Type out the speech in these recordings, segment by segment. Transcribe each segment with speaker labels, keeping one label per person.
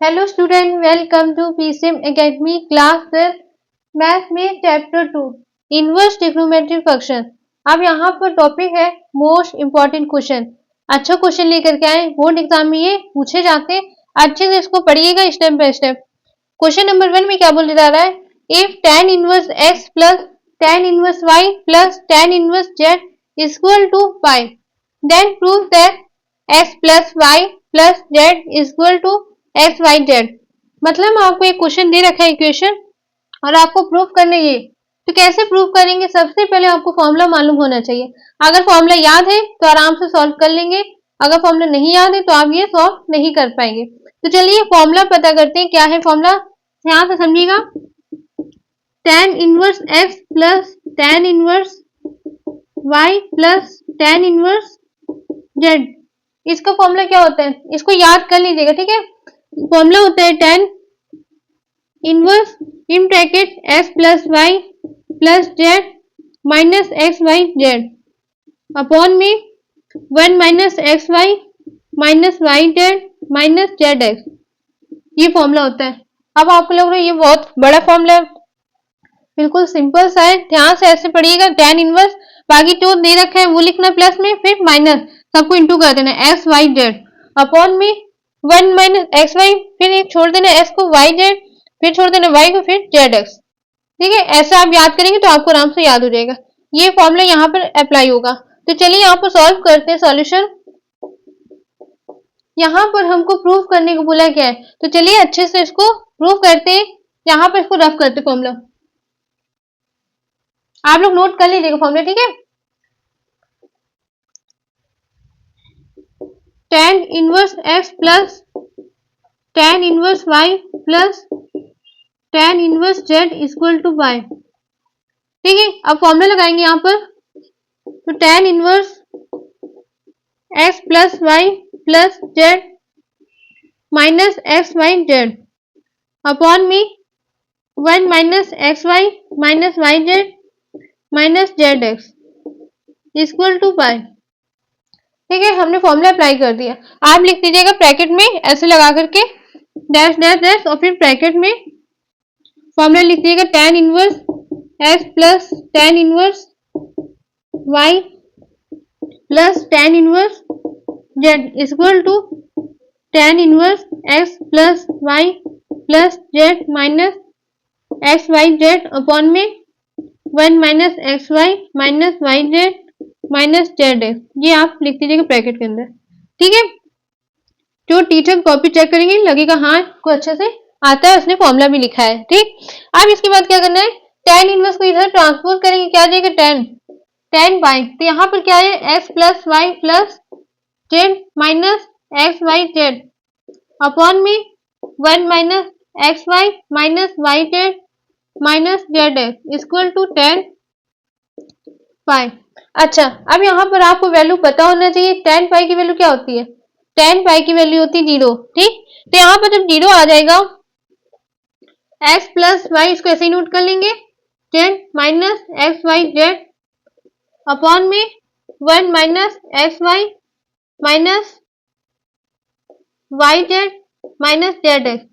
Speaker 1: Hello student, welcome to PCM academy class 10 math में chapter 2 inverse trigonometric function. अब यहाँ पर टॉपिक है मोस्ट इंपॉर्टेंट क्वेश्चन। अच्छा क्वेश्चन लेकर के आए, बोर्ड एग्जाम में ये पूछे जाते हैं। अच्छे से इसको पढ़िएगा step by step. Question number 1 में क्या बोले जा रहा है, if tan inverse x plus tan inverse y plus tan inverse z equal to pi then prove that x plus y plus z equal to x y z. मतलब आपको एक question दे रखा है इक्वेशन और आपको प्रूफ करना ये। तो कैसे प्रूफ करेंगे, सबसे पहले आपको फॉर्मूला मालूम होना चाहिए। अगर फॉर्मूला याद है तो आराम से सॉल्व कर लेंगे, अगर फॉर्मूला नहीं याद है तो आप ये सॉल्व नहीं कर पाएंगे। तो चलिए फॉर्मूला पता करते हैं। क्या है फॉर्मूला, ध्यान से समझिएगा। tan inverse x plus tan inverse y plus tan inverse z, इसका फॉर्मूला क्या होता है, इसको याद कर लीजिएगा, ठीक है। फॉर्मूला होता है tan inverse in bracket x plus y plus z minus x y z upon में 1 minus x y minus y z minus z x, ये फॉर्मूला होता है। अब आपको लग रहा है ये बहुत बड़ा फॉर्मूला है, बिल्कुल सिंपल सा है। ध्यान से ऐसे पढ़िएगा, tan इनवर्स बाकी जो दे रखा है वो लिखना प्लस में, फिर माइनस सबको इंटू कर देना एक्स वाई जेड अपॉन में 1 माइनस एक्स वाई, फिर एक छोड़ देना एक्स को वाई जेड, फिर छोड़ देना वाई को, फिर जेड एक्स। ठीक है, ऐसा आप याद करेंगे तो आपको आराम से याद हो जाएगा। ये फॉर्मूला यहाँ पर अप्लाई होगा। तो चलिए यहाँ पर सॉल्व करते हैं सॉल्यूशन। यहाँ पर हमको प्रूफ करने को बोला गया है, तो चलिए अच्छे से इसको प्रूफ करते हैं। यहाँ पर इसको रफ करते फॉर्मूला, आप लोग नोट कर लीजिएगा फॉर्मूला, ठीक है। tan inverse x plus tan inverse y plus tan inverse z equal to y, ठीक है। अब फॉर्मूला लगाएंगे यहाँ पर, तो tan inverse x plus y plus z minus x y z upon में 1 minus x y minus y z minus z x equal to pi, ठीक है। हमने फॉर्मूला अप्लाई कर दिया। आप लिख दीजिएगा ब्रैकेट में ऐसे लगा करके डैश डैश डैश, और फिर ब्रैकेट में फॉर्मूला लिख दीजिएगा tan inverse x plus tan inverse y plus tan inverse z equal to tan inverse x plus y plus z minus x y z upon में 1 minus x y minus y z minus z x, ये आप लिख दीजिएगा bracket के अंदर, ठीक है। जो टीचर कॉपी चेक करेंगे लगेगा हाँ को अच्छे से आता है, उसने फॉर्मूला भी लिखा है, ठीक। अब इसके बाद क्या करना है, tan इनवर्स को इधर ट्रांसपोज करेंगे, क्या आ जाएगा tan पाई। तो यहाँ पर क्या है, x plus y plus z minus x y z upon में 1 minus x y minus y z minus z x equal to tan pi. अच्छा, अब यहाँ पर आपको वैल्यू पता होना चाहिए। tan पाई की वैल्यू क्या होती है, tan पाई की वैल्यू होती है 0, ठीक। तो यहाँ पर जब 0 आ जाएगा, x प्लस वाई इसको ऐसे ही नोट कर लेंगे, z minus x y z upon में 1 minus x y minus y z minus z x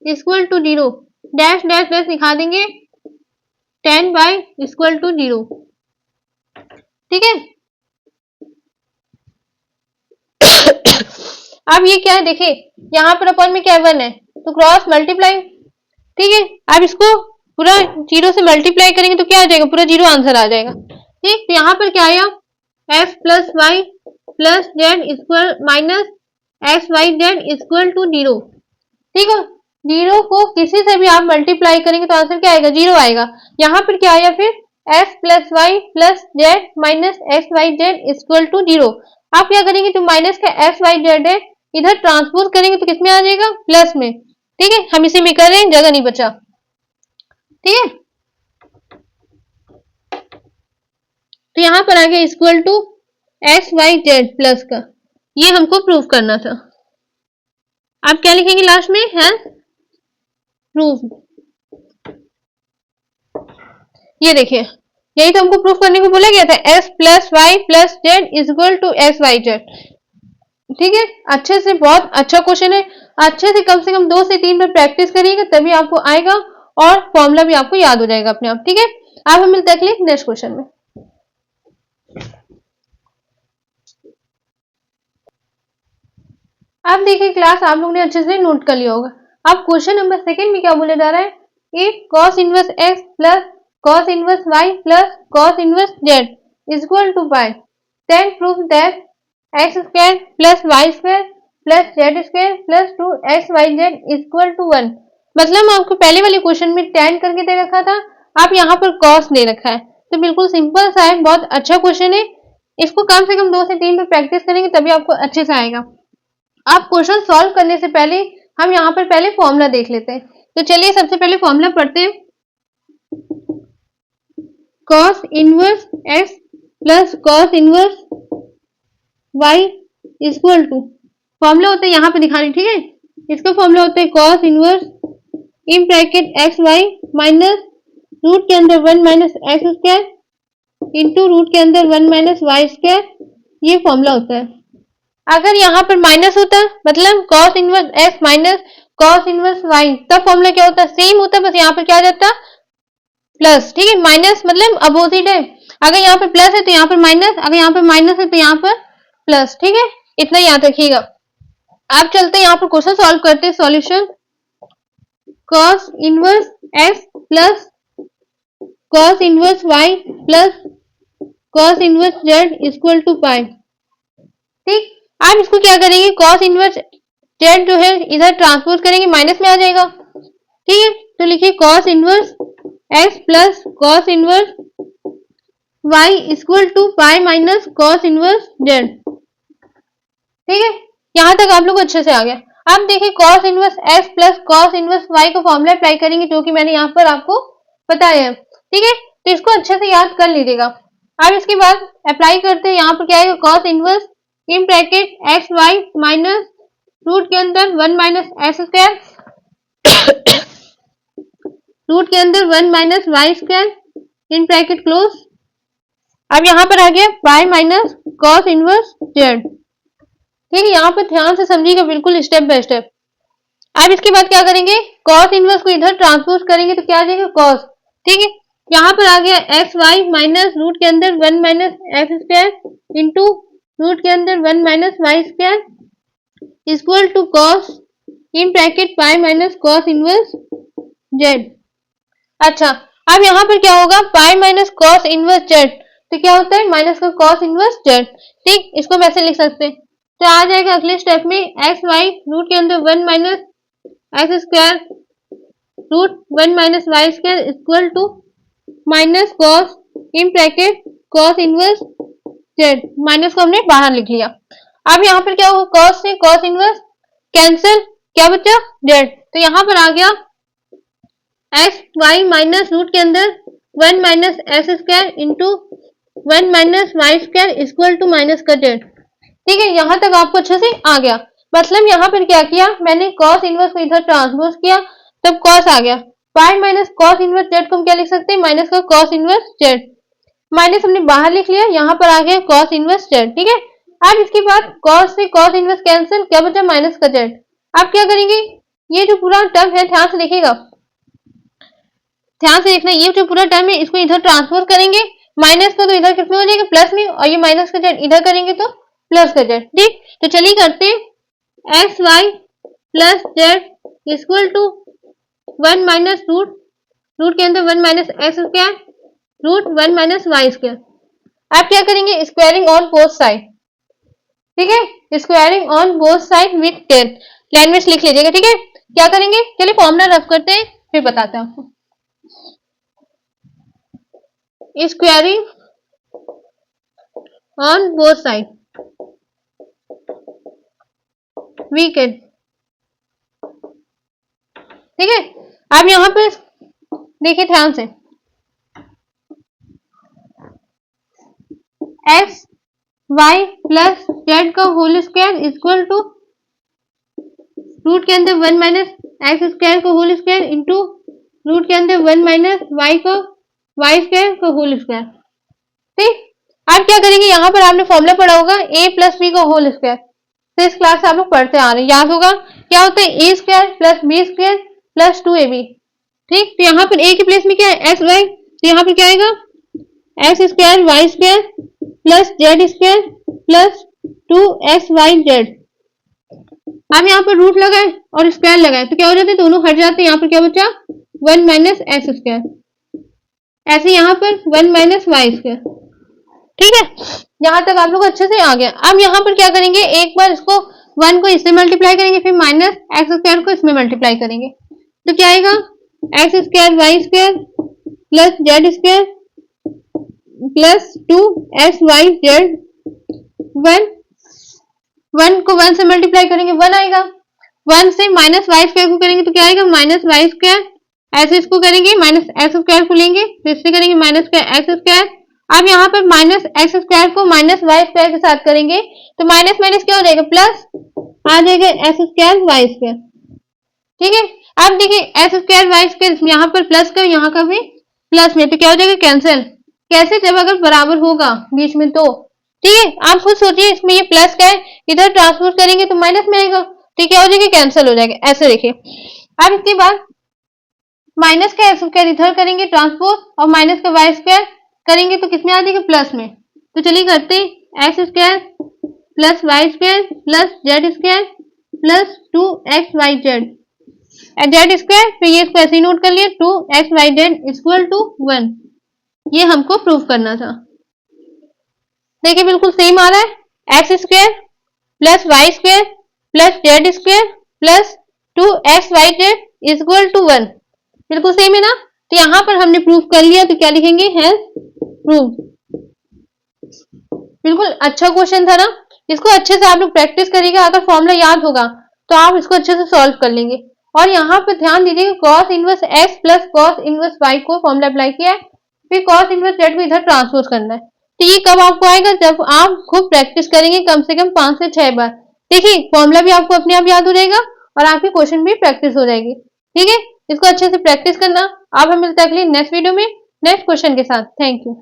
Speaker 1: equal to 0, dash dash dash दिखा देंगे tan पाई इक्वल टू 0, ठीक है। अब ये क्या है, देखिए यहाँ पर अपॉन में क्या 1 है, तो क्रॉस मल्टीप्लाई, ठीक है। अब इसको पूरा 0 से मल्टीप्लाई करेंगे तो क्या आ जाएगा, पूरा 0 आंसर आ जाएगा, ठीक। तो यहाँ पर क्या आया, x plus y plus z equal minus x y z equal to 0, ठीक है। 0 को किसी से भी आप मल्टीप्लाई करेंगे तो आंसर क्या आएगा, 0 आएगा। यहाँ पर क्या आया फिर, x plus y plus z minus x y z equal to 0। आप क्या करेंगे, जो माइनस का एक्स वाई जेड है इधर ट्रांसपोज करेंगे तो किसमें आ जाएगा, प्लस में, ठीक है। हम इसी में कर रहे हैं, जगह नहीं बचा, ठीक है। तो यहाँ पर आ गया equal to x y z plus का, ये हमको प्रूफ करना था। आप क्या लिखेंगे लास्ट में, है प्रूफ। ये देखिए, यही तो हमको प्रूफ करने को बोला गया था, x plus y plus z equal to x y z, ठीक है। अच्छे से, बहुत अच्छा क्वेश्चन है। अच्छे से कम 2 से 3 बार प्रैक्टिस करिएगा तभी आपको आएगा और फॉर्मूला भी आपको याद हो जाएगा अपने आप। ठीक है, अब हम मिलते हैं नेक्स्ट क्वेश्चन में। अब देखिए क्लास आप लोग ने अच्छे से नोट कर लिया होगा। अब क्वेश्चन नंबर सेकंड में क्या बोला जा रहा है, if cos inverse x plus cos inverse y plus cos inverse z is equal to pi, then prove that x square plus y square plus z square plus 2xyz is equal to 1। मतलब आपको पहले वाले question में tan करके दे रखा था, आप यहाँ पर cos दे रखा है, तो बिल्कुल सिंपल सा है, बहुत अच्छा क्वेश्चन है। इसको कम से कम 2 से 3 बार प्रैक्टिस करेंगे तभी आपको अच्छे से आएगा। आप क्वेश्चन सॉल्व करने से पहले हम यहाँ पर पहले फॉर्मूला देख लेते हैं। तो चलिए सबसे पहले फॉर्मूला पढ़ते हैं। cos inverse x plus cos inverse y is equal to, formula होता है यहाँ पे दिखा रही, ठीक है, इसका फॉर्मूला होता है cos inverse in bracket x y minus root के अंदर 1 minus x square into root के अंदर 1 माइनस वाई स्क्वायर, ये फॉर्मूला होता है। अगर यहाँ पर माइनस होता मतलब cos inverse x minus cos inverse y, तब फॉर्मूला क्या होता, सेम होता, बस यहाँ पर क्या आ जाता प्लस। ठीक है, माइनस मतलब अपोजिट है, अगर यहाँ पर प्लस है तो यहाँ पर माइनस, अगर यहाँ पर माइनस है तो यहाँ पर प्लस। ठीक है, इतना याद रखिएगा। आप चलते हैं यहाँ पर क्वेश्चन सॉल्व करते हैं। Solution cos inverse x plus cos inverse y plus cos inverse z equal to pi. ठीक, आप इसको क्या करेंगे, cos इनवर्स z जो है इधर ट्रांसपोज करेंगे, माइनस में आ जाएगा। ठीक है, तो लिखिए cos inverse x plus cos inverse y equal to pi minus cos inverse z। ठीक है, यहां तक आप लोग अच्छे से आ गया। अब देखिए cos inverse x plus cos inverse y को फॉर्मूला अप्लाई करेंगे जो कि मैंने यहाँ पर आपको बताया है। ठीक है, तो इसको अच्छे से याद कर लीजिएगा। अब इसके बाद अप्लाई करते हैं, यहाँ पर क्या आएगा, cos inverse in bracket x y minus root के अंदर 1 माइनस एक्स स्क्वायर रूट के अंदर 1 minus y square in bracket close. अब यहाँ पर आ गया pi minus cos inverse z। ठीक है, यहाँ पर ध्यान से समझिएगा बिल्कुल स्टेप बाय स्टेप। अब इसके बाद क्या करेंगे, cos इनवर्स को इधर ट्रांसपोज करेंगे तो क्या आ जाएगा cos। ठीक है, यहाँ पर आ गया एक्स वाई माइनस रूट के अंदर 1 minus x square into root के अंदर 1 minus y square equal to cos in bracket pi minus cos inverse z। अच्छा, अब यहाँ पर क्या होगा, pi minus cos inverse z, तो क्या होता है माइनस का cos इनवर्स z। ठीक, इसको वैसे लिख सकते हैं, तो आ जाएगा अगले स्टेप में एक्स वाई रूट के अंदर 1 minus x square root 1 minus y square equal to minus cos in bracket cos inverse z। Minus को हमने बाहर लिख लिया। अब यहाँ पर क्या होगा, cos से cos इनवर्स कैंसिल, क्या बचा z, तो यहाँ पर आ गया एक्स वाई माइनस रूट के अंदर 1 minus x square into 1 minus y square equal to minus का z। ठीक है, यहाँ तक आपको अच्छे से आ गया। मतलब यहाँ पर क्या किया मैंने, cos इनवर्स को इधर ट्रांसपोज किया तब cos आ गया, pi minus cos inverse z को हम क्या लिख सकते हैं, माइनस का cos इनवर्स z, माइनस हमने बाहर लिख लिया, यहाँ पर आ गया cos इनवर्स z। ठीक है, अब इसके बाद cos से cos इनवर्स कैंसिल, क्या बचा माइनस का z। अब क्या करेंगे, ये जो पूरा टर्म है ध्यान से देखिएगा, ध्यान से देखना, ये जो पूरा टर्म है इसको इधर ट्रांसफर करेंगे, माइनस को तो इधर किसमें हो जाएगा प्लस में, और ये माइनस का z इधर करेंगे तो प्लस का z। ठीक, तो चलिए करते हैं x y plus z equal to 1 minus root के अंदर 1 minus x square root 1 minus y square. आप क्या करेंगे, स्क्वायरिंग ऑन बोथ साइड। ठीक है, squaring on both side with 10 language लिख लीजिएगा। ठीक है, क्या करेंगे, चलिए फॉर्मूला रफ करते हैं फिर बताते हैं आपको। Squaring on both side weekend. ठीक है, अब यहाँ पे देखिए ध्यान से, एक्स वाई प्लस जेड का whole square equal to root के अंदर 1 माइनस एक्स स्क्वायर का होल स्क्वायर इंटू रूट के अंदर 1 माइनस वाई स्क्वायर का होल स्क्वायर। ठीक, आप क्या करेंगे, यहाँ पर आपने फॉर्मूला पढ़ा होगा a प्लस बी का होल स्क्वायर, सिक्स क्लास से आप लोग पढ़ते आ रहे हैं, याद होगा क्या होता है a square plus b square plus 2ab। ठीक, तो यहाँ पर ए के प्लेस में क्या है एक्स वाई, तो यहाँ पर क्या आएगा x square y square plus z square plus 2xyz। अब यहाँ पर रूट लगाए और स्क्वायर लगाए तो क्या हो जाते हैं, दोनों हट जाते हैं। यहाँ पर क्या बचा 1 माइनस एक्स स्क्वायर, ऐसे यहाँ पर 1 माइनस वाई स्क्वायर। ठीक है, यहाँ तक आप लोग अच्छे से आ गया। अब यहाँ पर क्या करेंगे, एक बार इसको 1 को इससे मल्टीप्लाई करेंगे, फिर माइनस एक्स स्क्वायर को इसमें मल्टीप्लाई करेंगे, तो क्या आएगा x square y square plus z square plus 2xyz। 1 को 1 से मल्टीप्लाई करेंगे 1 आएगा, 1 से माइनस वाई स्क्वायर को करेंगे तो क्या आएगा माइनस वाई स्क्वायर, ऐसे इसको करेंगे माइनस एक्स स्क्वायर को लेंगे तो इससे करेंगे माइनस एक्स स्क्वायर। अब यहाँ पर माइनस एक्स स्क्वायर को माइनस वाई स्क्वायर के साथ करेंगे तो माइनस माइनस क्या हो जाएगा प्लस आ जाएगा एक्स स्क्वायर वाई स्क्वायर। ठीक है, अब देखिए एक्स स्क्वायर वाई स्क्वायर यहाँ पर प्लस का यहाँ का भी प्लस में, तो क्या हो जाएगा कैंसिल। कैसे, जब अगर बराबर होगा बीच में तो। ठीक है, आप खुद सोचिए इसमें ये प्लस का है, इधर ट्रांसपोज करेंगे तो माइनस में आएगा, तो क्या हो जाएगा कैंसिल हो जाएगा। ऐसे देखिए, अब इसके बाद माइनस का एक्स स्क्वायर इधर करेंगे ट्रांसपोज और माइनस का वाई स्क्वायर करेंगे तो किसमें आ जाएगा प्लस में। तो चलिए करते हैं x square plus y square plus z square plus 2xyz z square, फिर ये इसको ऐसे ही नोट कर लिया 2xyz इक्वल टू 1। ये हमको प्रूव करना था। देखिए बिल्कुल सेम आ रहा है, x square plus y square plus z square plus 2xyz equal to 1, बिल्कुल सेम है ना। तो यहाँ पर हमने प्रूफ कर लिया, तो क्या लिखेंगे हैज प्रूव। बिल्कुल अच्छा क्वेश्चन था ना, इसको अच्छे से आप लोग प्रैक्टिस करिएगा। अगर फॉर्मूला याद होगा तो आप इसको अच्छे से सॉल्व कर लेंगे। और यहाँ पर ध्यान दीजिए cos inverse x plus cos inverse y को फॉर्मूला अप्लाई किया है, फिर कॉस इनवर्स z को इधर ट्रांसपोज करना है। तो ये कब आपको आएगा, जब आप खूब प्रैक्टिस करेंगे कम से कम 5 से 6 बार। देखिए फॉर्मूला भी आपको अपने आप याद हो जाएगा और आपकी क्वेश्चन भी प्रैक्टिस हो जाएगी। ठीक है, इसको अच्छे से प्रैक्टिस करना। अब हम मिलते हैं अगली नेक्स्ट वीडियो में नेक्स्ट क्वेश्चन के साथ। Thank you.